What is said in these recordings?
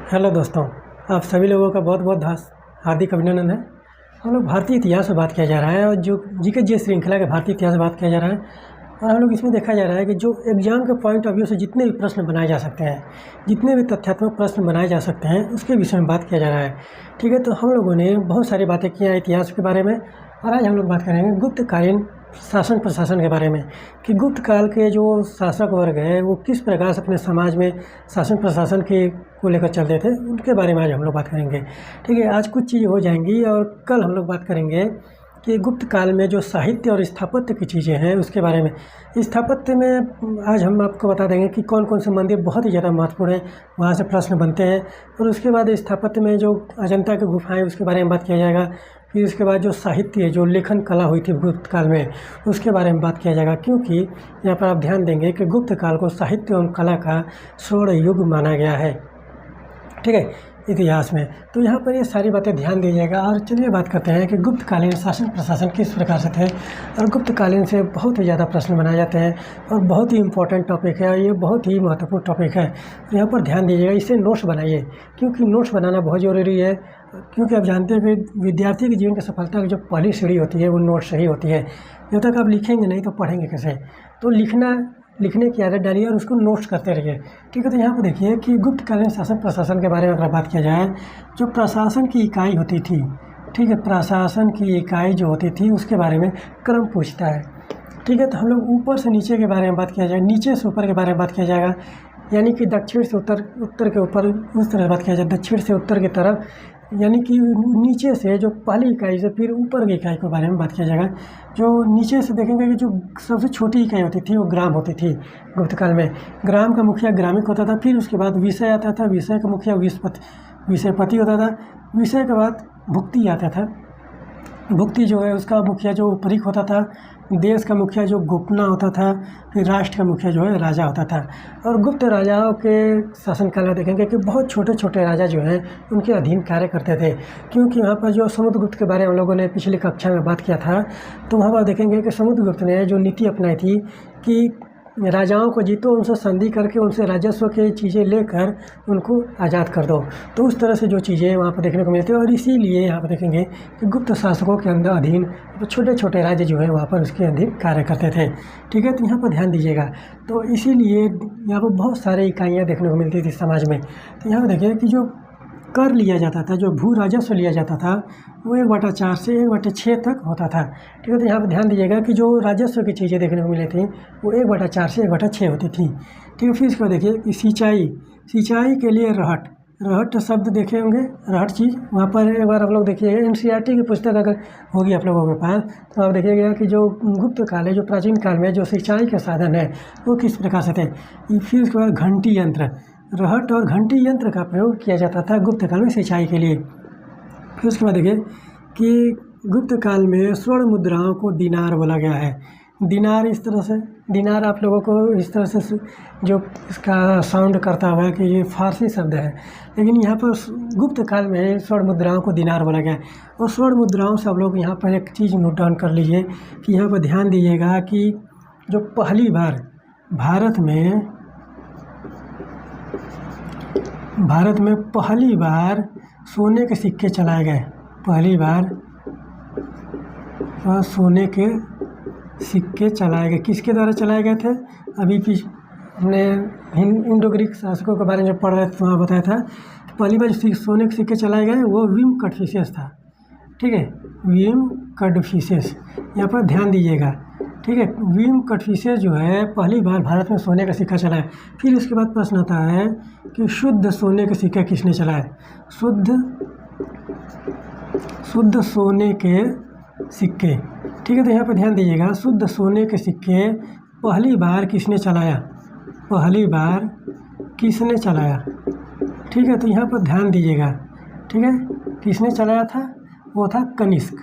Hello दोस्तों, आप सभी लोगों का बहुत बहुत हार्दिक अभिनंदन है। हम लोग भारतीय इतिहास पर बात किया जा रहा है और जो जीके जी श्रृंखला के भारतीय इतिहास पर बात किया जा रहा है। और हम लोग इसमें देखा जा रहा है कि जो एग्जाम के पॉइंट ऑफ व्यू से जितने भी प्रश्न बनाए जा सकते हैं, जितने भी तथ्यात्मक प्रश्न बनाए जा सकते हैं, उसके विषय में बात किया जा रहा है। ठीक है, तो हम लोगों ने बहुत सारी बातें की हैं इतिहास के बारे में और आज हम लोग बात करेंगे गुप्तकालीन शासन प्रशासन के बारे में कि गुप्त काल के जो शासक वर्ग है वो किस प्रकार से अपने समाज में शासन प्रशासन के को लेकर चलते थे, उनके बारे में आज हम लोग बात करेंगे। ठीक है, आज कुछ चीज़ें हो जाएंगी और कल हम लोग बात करेंगे कि गुप्त काल में जो साहित्य और स्थापत्य की चीज़ें हैं उसके बारे में। स्थापत्य में आज हम आपको बता देंगे कि कौन कौन से मंदिर बहुत ही ज़्यादा महत्वपूर्ण है, वहाँ से प्रश्न बनते हैं। और उसके बाद स्थापत्य में जो अजंता की गुफाएँ उसके बारे में बात किया जाएगा। फिर उसके बाद जो साहित्य, जो लेखन कला हुई थी गुप्त काल में, उसके बारे में बात किया जाएगा। क्योंकि यहाँ पर आप ध्यान देंगे कि गुप्त काल को साहित्य एवं कला का स्वर्ण युग माना गया है, ठीक है, इतिहास में। तो यहाँ पर ये सारी बातें ध्यान दीजिएगा। और चलिए बात करते हैं कि गुप्तकालीन शासन प्रशासन किस प्रकार से थे। और गुप्तकालीन से बहुत ही ज़्यादा प्रश्न बनाए जाते हैं और बहुत ही इम्पोर्टेंट टॉपिक है, ये बहुत ही महत्वपूर्ण टॉपिक है। तो यहाँ पर ध्यान दीजिएगा, इसे नोट्स बनाइए क्योंकि नोट्स बनाना बहुत ज़रूरी है। क्योंकि आप जानते हैं कि विद्यार्थी के जीवन की सफलता की जो पहली सीढ़ी होती है वो नोट्स से ही होती है। जब तक आप लिखेंगे नहीं तो पढ़ेंगे कैसे। तो लिखने की आदत डालिए और उसको नोट्स करते रहिए। ठीक है, तो यहाँ पर देखिए कि गुप्तकालीन शासन प्रशासन के बारे में अगर बात किया जाए, जो प्रशासन की इकाई होती थी, ठीक है, प्रशासन की इकाई जो होती थी उसके बारे में क्रम पूछता है। ठीक है, तो हम लोग ऊपर से नीचे के बारे में बात किया जाए, नीचे से ऊपर के बारे में बात किया जाएगा। यानी कि दक्षिण से उत्तर, उत्तर के ऊपर उस तरह बात किया जाए, दक्षिण से उत्तर की तरफ, यानी कि नीचे से जो पहली इकाई से फिर ऊपर की इकाई के बारे में बात किया जाएगा। जो नीचे से देखेंगे कि जो सबसे छोटी इकाई होती थी वो ग्राम होती थी गुप्त काल में। ग्राम का मुखिया ग्रामिक होता था। फिर उसके बाद विषय आता था, विषय का मुखिया विषयपति होता था। विषय के बाद भुक्ति आता था। भुक्ति जो है उसका मुखिया जो उपरीक होता था। देश का मुखिया जो गोपना होता था। फिर राष्ट्र का मुखिया जो है राजा होता था। और गुप्त राजाओं के शासनकाल में देखेंगे कि बहुत छोटे छोटे राजा जो हैं उनके अधीन कार्य करते थे। क्योंकि वहाँ पर जो समुद्रगुप्त के बारे में हम लोगों ने पिछली कक्षा में बात किया था, तो वहाँ पर देखेंगे कि समुद्रगुप्त ने जो नीति अपनाई थी कि राजाओं को जीतो, उनसे संधि करके उनसे राजस्व की चीज़ें लेकर उनको आज़ाद कर दो। तो उस तरह से जो चीज़ें वहाँ पर देखने को मिलती है। और इसीलिए यहाँ पर देखेंगे कि गुप्त शासकों के अंदर अधीन छोटे छोटे राज्य जो है वहाँ पर उसके अधीन कार्य करते थे। ठीक है, तो यहाँ पर ध्यान दीजिएगा। तो इसीलिए यहाँ पर बहुत सारे इकाइयाँ देखने को मिलती थी समाज में। तो यहाँ पर देखिए कि जो कर लिया जाता था, जो भू राजस्व लिया जाता था, वो 1/4 से 1/6 तक होता था। ठीक है, तो यहाँ पर ध्यान दीजिएगा कि जो राजस्व की चीज़ें देखने को मिली थी वो 1/4 से 1/6 होती थी। ठीक है, फिर इसको देखिए कि सिंचाई के लिए रहट शब्द देखे होंगे, रहट चीज़। वहाँ पर एक बार आप लोग देखिए, NCERT की पुस्तक अगर होगी आप लोगों के पास तो आप देखिएगा कि जो गुप्त काल है, जो प्राचीन काल में जो सिंचाई के साधन है वो किस प्रकार से थे। फिर उसके बाद घंटी यंत्र, रहट और घंटी यंत्र का प्रयोग किया जाता था गुप्त काल में सिंचाई के लिए। फिर उसके बाद देखिए कि गुप्त काल में स्वर्ण मुद्राओं को दिनार बोला गया है। दिनार, इस तरह से दिनार आप लोगों को इस तरह से जो इसका साउंड करता हुआ है कि ये फारसी शब्द है, लेकिन यहाँ पर गुप्त काल में स्वर्ण मुद्राओं को दिनार बोला गया है। और स्वर्ण मुद्राओं से आप लोग यहाँ पर एक चीज़ नोट डाउन कर लीजिए कि यहाँ पर ध्यान दीजिएगा कि जो पहली बार भारत में पहली बार सोने के सिक्के चलाए गए। पहली बार सोने के सिक्के चलाए गए। किसके द्वारा चलाए गए थे? अभी हमने इंडो ग्रीक शासकों के बारे में जब पढ़ रहे थे तो वहाँ बताया था। पहली बार जो सोने के सिक्के चलाए गए वो विम कड़फिसेस था। ठीक है, विम कड़फिसेस, यहाँ पर ध्यान दीजिएगा। ठीक है, विम कड़फिसेस जो है पहली बार भारत में सोने का सिक्का चलाया। फिर इसके बाद प्रश्न आता है कि शुद्ध सोने के सिक्के किसने चलाए? शुद्ध सोने के सिक्के। ठीक है, तो यहाँ पर ध्यान दीजिएगा, शुद्ध सोने के सिक्के पहली बार किसने चलाया? पहली बार किसने चलाया? ठीक है, तो यहाँ पर ध्यान दीजिएगा। ठीक है, किसने चलाया था? वो था कनिष्क।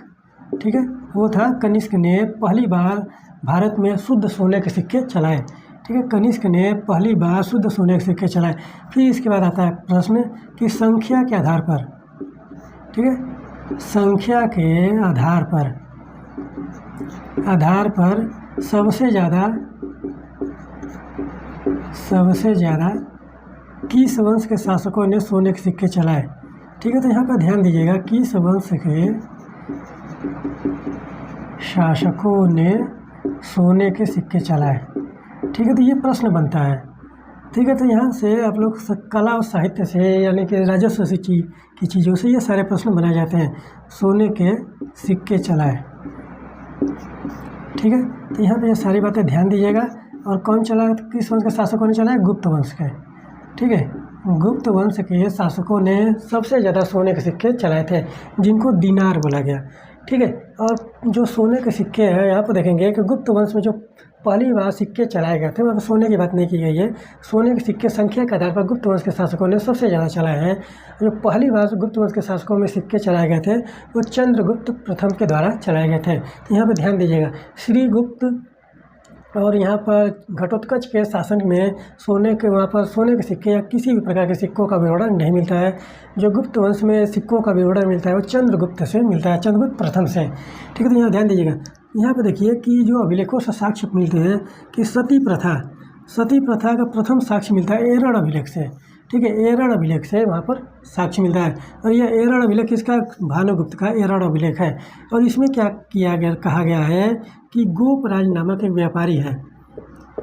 ठीक है, वो था कनिष्क ने पहली बार भारत में शुद्ध सोने के सिक्के चलाए। ठीक है, कनिष्क ने पहली बार शुद्ध सोने के सिक्के चलाए। फिर इसके बाद आता है प्रश्न कि संख्या के आधार पर, ठीक है, संख्या के आधार पर सबसे ज़्यादा किस वंश के शासकों ने सोने के सिक्के चलाए। ठीक है, तो यहाँ पर ध्यान दीजिएगा, किस वंश के शासकों ने सोने के सिक्के चलाए। ठीक है, तो ये प्रश्न बनता है। ठीक है, तो यहाँ से आप लोग कला और साहित्य से यानी कि राजस्व से की चीज़ों से ये सारे प्रश्न बनाए जाते हैं। सोने के सिक्के चलाए। ठीक है, तो यहाँ पे ये सारी बातें ध्यान दीजिएगा। और कौन चला, किस वंश के शासकों ने चलाए? गुप्त वंश के। ठीक है, गुप्त वंश के शासकों ने सबसे ज़्यादा सोने के सिक्के चलाए थे, जिनको दीनार बोला गया। ठीक है, और जो सोने के सिक्के हैं यहाँ पर देखेंगे कि गुप्त वंश में जो पहली बार सिक्के चलाए गए थे, वहाँ पर सोने की बात नहीं की गई है। सोने के सिक्के संख्या के आधार पर गुप्त वंश के शासकों ने सबसे ज़्यादा चलाए हैं। जो पहली बार गुप्त वंश के शासकों में सिक्के चलाए गए थे वो चंद्रगुप्त प्रथम के द्वारा चलाए गए थे। तो यहाँ पर ध्यान दीजिएगा, श्रीगुप्त और यहाँ पर घटोत्कच के शासन में सोने के, वहाँ पर सोने के सिक्के या किसी भी प्रकार के सिक्कों का विवरण नहीं मिलता है। जो गुप्त वंश में सिक्कों का विवरण मिलता है वो चंद्रगुप्त से मिलता है, चंद्रगुप्त प्रथम से। ठीक है, तो यहाँ ध्यान दीजिएगा, यहाँ पर देखिए कि जो अभिलेखों से साक्ष्य मिलते हैं कि सती प्रथा का प्रथम साक्ष्य मिलता है एरण अभिलेख से। ठीक है, एरण अभिलेख से वहाँ पर साक्ष्य मिलता है। और यह एरण अभिलेख किसका? भानुगुप्त का एरण अभिलेख है। और इसमें क्या कहा गया है कि गोपराज नामक एक व्यापारी है।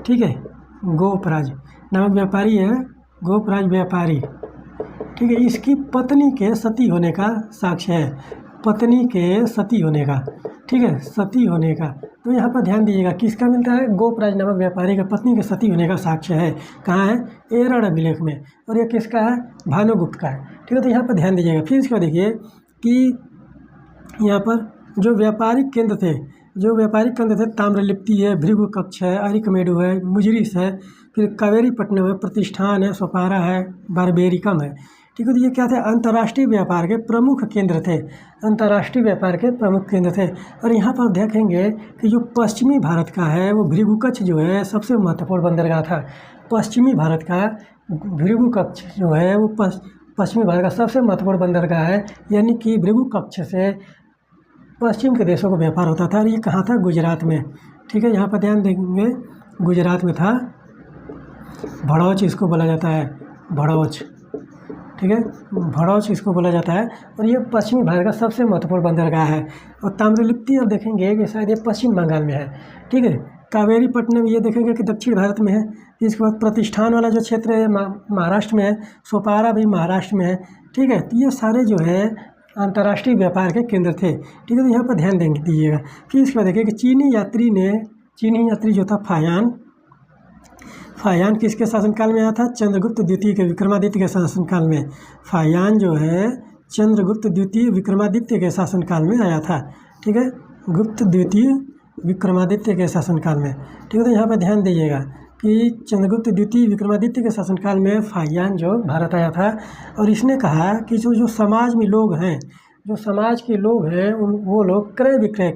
ठीक है, गोपराज नामक व्यापारी है, गोपराज व्यापारी। ठीक है, इसकी पत्नी के सती होने का साक्ष्य है, पत्नी के सती होने का। ठीक है, सती होने का। तो यहाँ पर ध्यान दीजिएगा, किसका मिलता है? गोपराज नामक व्यापारी का पत्नी के सती होने का साक्ष्य है। कहाँ है? एरण अभिलेख में। और यह किसका है? भानुगुप्त का है। ठीक है, तो यहाँ पर ध्यान दीजिएगा। फिर इसको देखिए कि यहाँ पर जो व्यापारिक केंद्र थे, ताम्रलिप्ति है, भृगु कक्ष है, अरिकमेडु है, मुजरिस है, फिर कावेरीपट्टनम है, प्रतिष्ठान है, सोपारा है, बारबेरिकम है। ठीक है, तो ये क्या थे? अंतर्राष्ट्रीय व्यापार के प्रमुख केंद्र थे, अंतर्राष्ट्रीय व्यापार के प्रमुख केंद्र थे। और यहाँ पर देखेंगे कि जो पश्चिमी भारत का है वो भृगुकच्छ जो है सबसे महत्वपूर्ण बंदरगाह था। पश्चिमी भारत का भृगुकच्छ जो है वो पश्चिमी भारत का सबसे महत्वपूर्ण बंदरगाह है, यानी कि भृगुकच्छ से पश्चिम के देशों को व्यापार होता था। और ये कहाँ था? गुजरात में। ठीक है, यहाँ पर ध्यान देंगे, गुजरात में था। भड़ौच इसको बोला जाता है, भड़ौच। ठीक है, भड़ौच इसको बोला जाता है। और ये पश्चिमी भारत का सबसे महत्वपूर्ण बंदरगाह है। और ताम्रलिप्ति अब देखेंगे कि शायद ये पश्चिम बंगाल में है। ठीक है, कावेरीपट्टनम ये देखेंगे कि दक्षिण भारत में है। इसके बाद प्रतिष्ठान वाला जो क्षेत्र है महाराष्ट्र में है, सोपारा भी महाराष्ट्र में है। ठीक है, तो ये सारे जो है अंतर्राष्ट्रीय व्यापार के केंद्र थे। ठीक है, तो यहाँ पर ध्यान दीजिएगा। फिर इसके बाद देखिए कि चीनी यात्री जो था फायान किसके शासनकाल में आया था? चंद्रगुप्त द्वितीय के, विक्रमादित्य के शासनकाल में। फायान जो है चंद्रगुप्त द्वितीय विक्रमादित्य के शासनकाल में आया था। ठीक है, गुप्त द्वितीय विक्रमादित्य के शासनकाल में। ठीक है, तो यहाँ पर ध्यान दीजिएगा कि चंद्रगुप्त द्वितीय विक्रमादित्य के शासनकाल में फायान जो भारत आया था। और इसने कहा कि जो समाज में लोग हैं, जो समाज के लोग हैं वो लोग क्रय विक्रय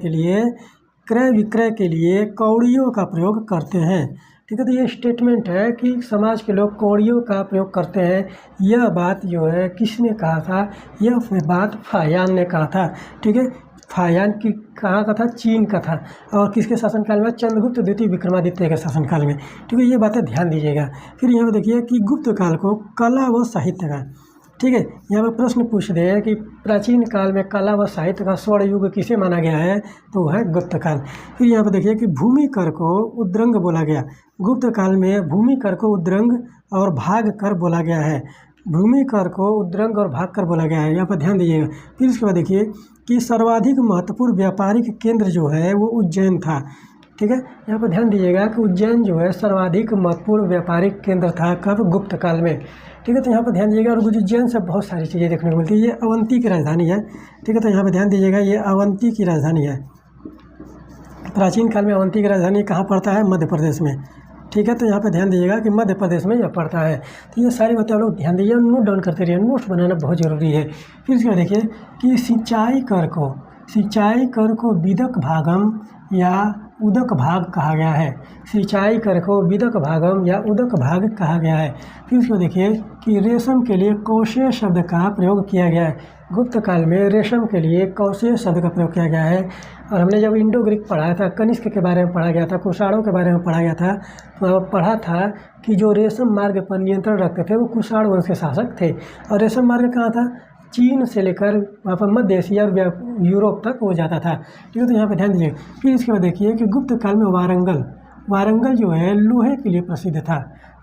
के लिए कौड़ियों का प्रयोग करते हैं। ठीक है, तो ये स्टेटमेंट है कि समाज के लोग कौड़ियों का प्रयोग करते हैं। यह बात जो है किसने कहा था? यह बात फायान ने कहा था। ठीक है, फायान की कहाँ का था? चीन का था। और किसके शासनकाल में? चंद्रगुप्त द्वितीय विक्रमादित्य के शासनकाल में। ठीक है, ये बातें ध्यान दीजिएगा। फिर यहाँ पर देखिए कि गुप्त काल को कला व साहित्य का, ठीक है, यहाँ पर प्रश्न पूछ रहे हैं कि प्राचीन काल में कला व साहित्य का स्वर्ण युग किसे माना गया है? तो वह है गुप्त काल। फिर यहाँ पर देखिए कि भूमि कर को उद्रंग बोला गया। गुप्त काल में भूमि कर को उद्रंग और भाग कर बोला गया है। भूमि कर को उद्रंग और भाग कर बोला गया है, यहाँ पर ध्यान दीजिएगा। फिर इसके बाद देखिए कि सर्वाधिक महत्वपूर्ण व्यापारिक केंद्र जो है वो उज्जैन था। ठीक है, यहाँ पर ध्यान दीजिएगा कि उज्जैन जो है सर्वाधिक महत्वपूर्ण व्यापारिक केंद्र था। कब? गुप्त काल में। ठीक है, तो यहाँ पर ध्यान दीजिएगा। और उज्जैन से बहुत सारी चीज़ें देखने को मिलती है। ये अवंती की राजधानी है। ठीक है, तो यहाँ पर ध्यान दीजिएगा, ये अवंती की राजधानी है। प्राचीन काल में अवंती की राजधानी कहाँ पड़ता है? मध्य प्रदेश में। ठीक है, तो यहाँ पर ध्यान दीजिएगा कि मध्य प्रदेश में यह पड़ता है। तो ये सारी बातें आप लोग ध्यान दीजिए, नोट डाउन करते रहिए। नोट्स बनाना बहुत ज़रूरी है। फिर इसके बाद देखिए कि सिंचाई कर को विदक भागम या उदक भाग कहा गया है। सिंचाई कर को विदक भागम या उदक भाग कहा गया है। फिर इसको देखिए कि रेशम के लिए कौशेय शब्द का प्रयोग किया गया है। गुप्त काल में रेशम के लिए कौशेय शब्द का प्रयोग किया गया है। और हमने जब इंडो ग्रीक पढ़ाया था, कनिष्क के बारे में पढ़ा गया था, कुषाणों के बारे में पढ़ा गया था, तो पढ़ा था कि जो रेशम मार्ग पर नियंत्रण रखते थे वो कुषाण वंश के शासक थे। और रेशम मार्ग कहाँ था? चीन से लेकर वहाँ पर मध्य एशिया और यूरोप तक हो जाता था। ठीक है, तो यहाँ पे ध्यान दीजिए। फिर इसके बाद देखिए कि गुप्त काल में वारंगल जो है लोहे के लिए प्रसिद्ध था।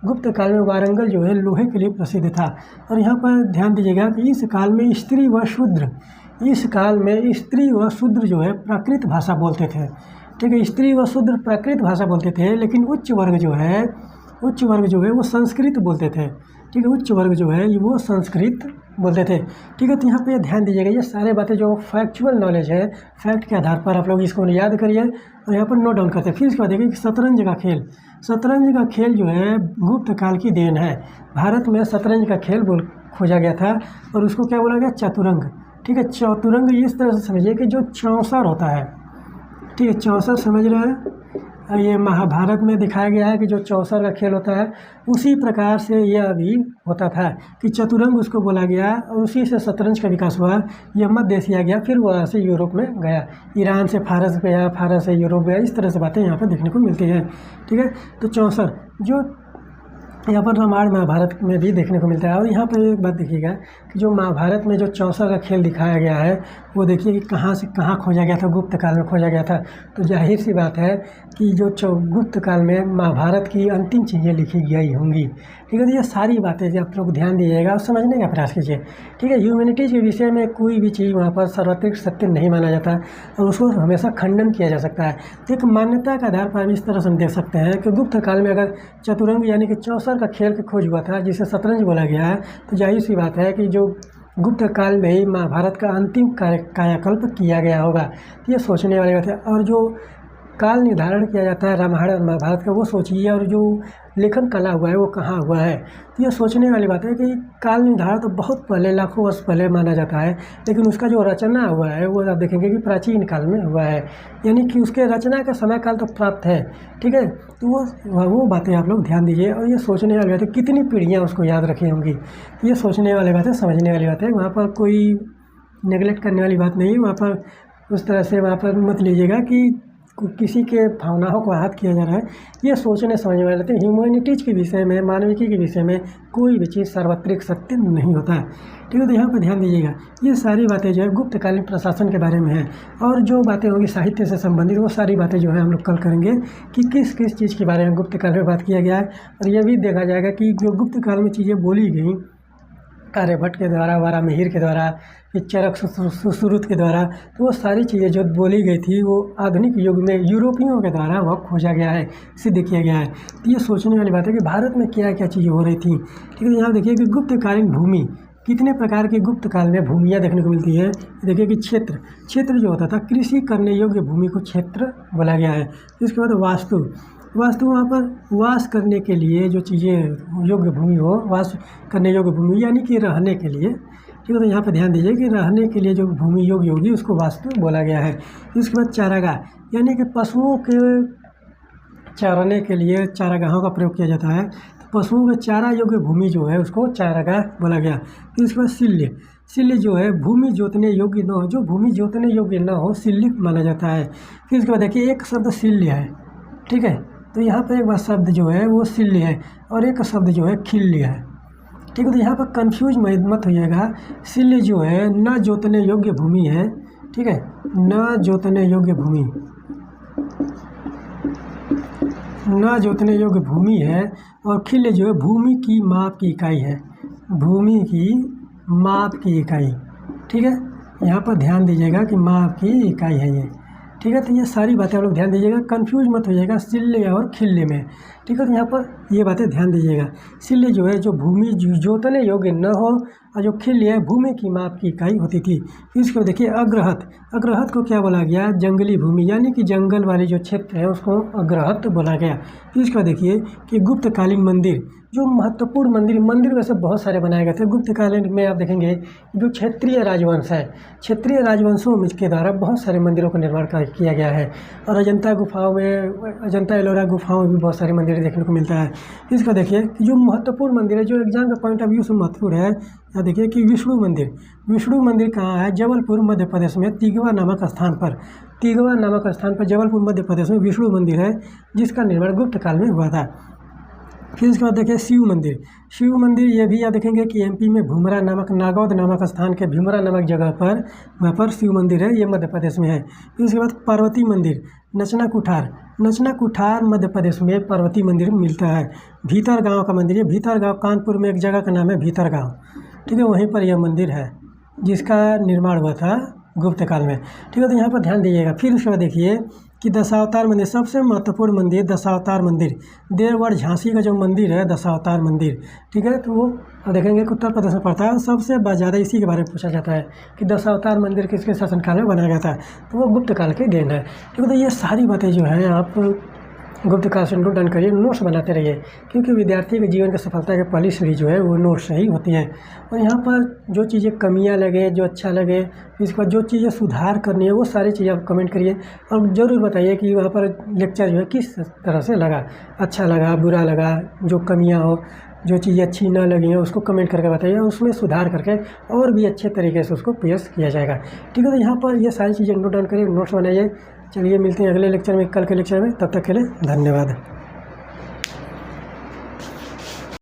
गुप्त काल में वारंगल जो है लोहे के लिए प्रसिद्ध था। और यहाँ पर ध्यान दीजिएगा कि इस काल में स्त्री व शूद्र जो है प्राकृत भाषा बोलते थे। ठीक है, स्त्री व शूद्र प्राकृत भाषा बोलते थे, लेकिन उच्च वर्ग जो है वो संस्कृत बोलते थे। ठीक है, उच्च वर्ग जो है वो संस्कृत बोलते थे। ठीक है, तो यहाँ पे ध्यान दीजिएगा, ये सारे बातें जो फैक्चुअल नॉलेज है, फैक्ट के आधार पर आप लोग इसको याद करिए और यहाँ पर नोट डाउन करते हैं। फिर इसके बाद देखिए कि शतरंज का खेल जो है गुप्त काल की देन है। भारत में शतरंज का खेल खोजा गया था और उसको क्या बोला गया? चतुरंग। ठीक है, चतुरंग इस तरह से समझिए कि जो चौसर होता है। ठीक है, चौसर समझ रहे हैं? ये महाभारत में दिखाया गया है कि जो चौसर का खेल होता है, उसी प्रकार से यह अभी होता था कि चतुरंग उसको बोला गया और उसी से शतरंज का विकास हुआ। यह मध्य एशिया गया, फिर वहाँ से यूरोप में गया, ईरान से फारस गया, फारस से यूरोप गया। इस तरह से बातें यहाँ पर देखने को मिलती हैं। ठीक है, तो चौसर जो यहाँ पर रामायण महाभारत में भी देखने को मिलता है। और यहाँ पर एक बात देखिएगा कि जो महाभारत में जो चौसर का खेल दिखाया गया है वो देखिए कि कहाँ से कहाँ खोजा गया था, गुप्त काल में खोजा गया था। तो जाहिर सी बात है कि जो गुप्त काल में महाभारत की अंतिम चीज़ें लिखी गई होंगी। ठीक है, तो ये सारी बातें जो आप लोग ध्यान दीजिएगा और समझने का प्रयास कीजिए। ठीक है, ह्यूमैनिटीज़ के विषय में कोई भी चीज़ वहाँ पर सर्वत्रिक सत्य नहीं माना जाता और उसको हमेशा खंडन किया जा सकता है। तो एक मान्यता के आधार पर इस तरह से हम देख सकते हैं कि गुप्त काल में अगर चतुरंग यानी कि चौसर का खेल का खोज हुआ था, जिसे शतरंज बोला गया है, तो जाहिर सी बात है कि जो गुप्त काल में ही महाभारत का अंतिम कायाकल्प किया गया होगा। ये सोचने वाली बात है। और जो काल निर्धारण किया जाता है रामायण और महाभारत का, वो सोचिए, और जो लेखन कला हुआ है वो कहाँ हुआ है। तो ये सोचने वाली बात है कि काल निर्धारण तो बहुत पहले, लाखों वर्ष पहले माना जाता है, लेकिन उसका जो रचना हुआ है वो आप देखेंगे कि प्राचीन काल में हुआ है, यानी कि उसके रचना का समय काल तो प्राप्त है। ठीक है, तो वो बातें आप लोग ध्यान दीजिए। और ये सोचने वाली बात है, कितनी पीढ़ियाँ उसको याद रखी होंगी। ये सोचने वाली बात है, समझने वाली बात है। वहाँ पर कोई नेगलेक्ट करने वाली बात नहीं है। वहाँ पर उस तरह से वहाँ पर मत लीजिएगा कि किसी के भावनाओं को आहत किया जा रहा है। ये सोचने समझने वाले थे। ह्यूमैनिटीज़ के विषय में, मानविकी के विषय में कोई भी चीज़ सार्वत्रिक सत्य नहीं होता है। ठीक है, तो यहाँ पर ध्यान दीजिएगा। ये सारी बातें जो है गुप्तकालीन प्रशासन के बारे में है। और जो बातें होंगी साहित्य से संबंधित, वो सारी बातें जो है हम लोग कल करेंगे कि किस किस चीज़ के बारे में गुप्त काल में बात किया गया है। और यह भी देखा जाएगा कि जो गुप्त काल में चीज़ें बोली गई आर्यभट्ट के द्वारा, वारामिहिर के द्वारा, फिर चरक सुश्रुत के द्वारा, तो वो सारी चीज़ें जो बोली गई थी वो आधुनिक युग में यूरोपियों के द्वारा वह खोजा गया है, सिद्ध किया गया है। तो ये सोचने वाली बात है कि भारत में क्या क्या चीज़ें हो रही थी। ठीक है, यहाँ देखिए कि गुप्तकालीन भूमि, कितने प्रकार की गुप्त काल में भूमियाँ देखने को मिलती है। देखिए कि क्षेत्र जो होता था, कृषि करने योग्य भूमि को क्षेत्र बोला गया है। इसके बाद वास्तु वहाँ पर वास करने के लिए जो चीज़ें योग्य भूमि हो, वास करने योग्य भूमि यानी कि रहने के लिए। ठीक है, तो यहाँ पर ध्यान दीजिए कि रहने के लिए जो भूमि योग्य होगी उसको वास्तु बोला गया है। इसके बाद चारागाह, यानी कि पशुओं के चराने के लिए चारागाहों का प्रयोग किया जाता है। तो पशुओं के चारा योग्य भूमि जो है उसको चारागाह बोला गया। फिर इसके बाद सिल्य जो है भूमि जोतने योग्य न हो, जो भूमि जोतने योग्य न हो सिल्य माना जाता है। फिर इसके बाद देखिए एक शब्द सिल्य है। ठीक है, तो यहाँ पर एक बार शब्द जो है वो सिल्य है और एक शब्द जो है खिल्य है। ठीक है, तो यहाँ पर कंफ्यूज मत होइएगा। सिल्य जो है न जोतने योग्य भूमि है। ठीक है, न जोतने योग्य भूमि है। और खिल्य जो है भूमि की माप की इकाई है, भूमि की माप की इकाई। ठीक है, यहाँ पर ध्यान दीजिएगा कि माप की इकाई है ये। ठीक है, तो ये सारी बातें आप लोग ध्यान दीजिएगा, कंफ्यूज मत होइएगा सिल्य और खिल्य में। ठीक है, तो यहाँ पर ये बातें ध्यान दीजिएगा। सिल्य जो है जो भूमि जोतने योग्य न हो, और जो खिल्य है भूमि की माप की इकाई होती थी। फिर इसको देखिए अग्रहत को क्या बोला गया? जंगली भूमि, यानी कि जंगल वाली जो क्षेत्र है उसको अग्रहत बोला गया। फिर इसको देखिए कि गुप्तकालीन जो महत्वपूर्ण मंदिर वैसे बहुत सारे बनाए गए थे। गुप्त काल में आप देखेंगे जो क्षेत्रीय राजवंश है, क्षेत्रीय राजवंशों के द्वारा बहुत सारे मंदिरों का निर्माण किया गया है। और अजंता गुफाओं में, अजंता एलोरा गुफाओं में भी बहुत सारे मंदिर देखने को मिलता है। इसका देखिए कि जो महत्वपूर्ण मंदिर है, जो एग्जाम का पॉइंट ऑफ व्यू से महत्वपूर्ण है, यहाँ देखिए कि विष्णु मंदिर कहाँ है? जबलपुर मध्य प्रदेश में तिगवा नामक स्थान पर, जबलपुर मध्य प्रदेश में विष्णु मंदिर है, जिसका निर्माण गुप्त काल में हुआ था। फिर इसके बाद देखिए शिव मंदिर, ये भी आप देखेंगे कि एमपी में भूमरा नामक, नागौद नामक स्थान के भीमरा नामक जगह पर, वहाँ पर शिव मंदिर है, ये मध्य प्रदेश में है। फिर इसके बाद पार्वती मंदिर, नचना कुठार मध्य प्रदेश में पार्वती मंदिर मिलता है। भीतर गाँव का मंदिर है, भीतर गाँव कानपुर में एक जगह का नाम है भीतर गाँव, ठीक है, वहीं पर यह मंदिर है जिसका निर्माण हुआ था गुप्त काल में, ठीक है। तो यहाँ पर ध्यान दीजिएगा। फिर उसके बाद देखिए कि दशावतार मंदिर, सबसे महत्वपूर्ण मंदिर दशावतार मंदिर, देवगढ़ झांसी का जो मंदिर है दशावतार मंदिर, ठीक है। तो वो देखेंगे कि उत्तर प्रदेश में पड़ता है। सबसे ज़्यादा इसी के बारे में पूछा जाता है कि दशावतार मंदिर किसके शासनकाल में बनाया गया था, तो वो गुप्त काल की देन है, ठीक है। तो ये सारी बातें जो हैं आप गुप्त काल से नोट डाउन करिए, नोट्स बनाते रहिए, क्योंकि विद्यार्थी के जीवन की सफलता की पहली सीढ़ी जो है वो नोट्स से ही होती हैं। और यहाँ पर जो चीज़ें कमियाँ लगे, जो अच्छा लगे, इसके बाद जो चीज़ें सुधार करनी है, वो सारी चीज़ें आप कमेंट करिए और ज़रूर बताइए कि वहाँ पर लेक्चर जो है किस तरह से लगा, अच्छा लगा, बुरा लगा, जो कमियाँ हो, जो चीज़ें अच्छी ना लगी हैं उसको कमेंट करके बताइए, और उसमें सुधार करके और भी अच्छे तरीके से उसको पेश किया जाएगा, ठीक है। तो यहाँ पर ये सारी चीज़ें नोट डाउन करिए, नोट्स बनाइए। चलिए मिलते हैं अगले लेक्चर में, कल के लेक्चर में, तब तक के लिए धन्यवाद।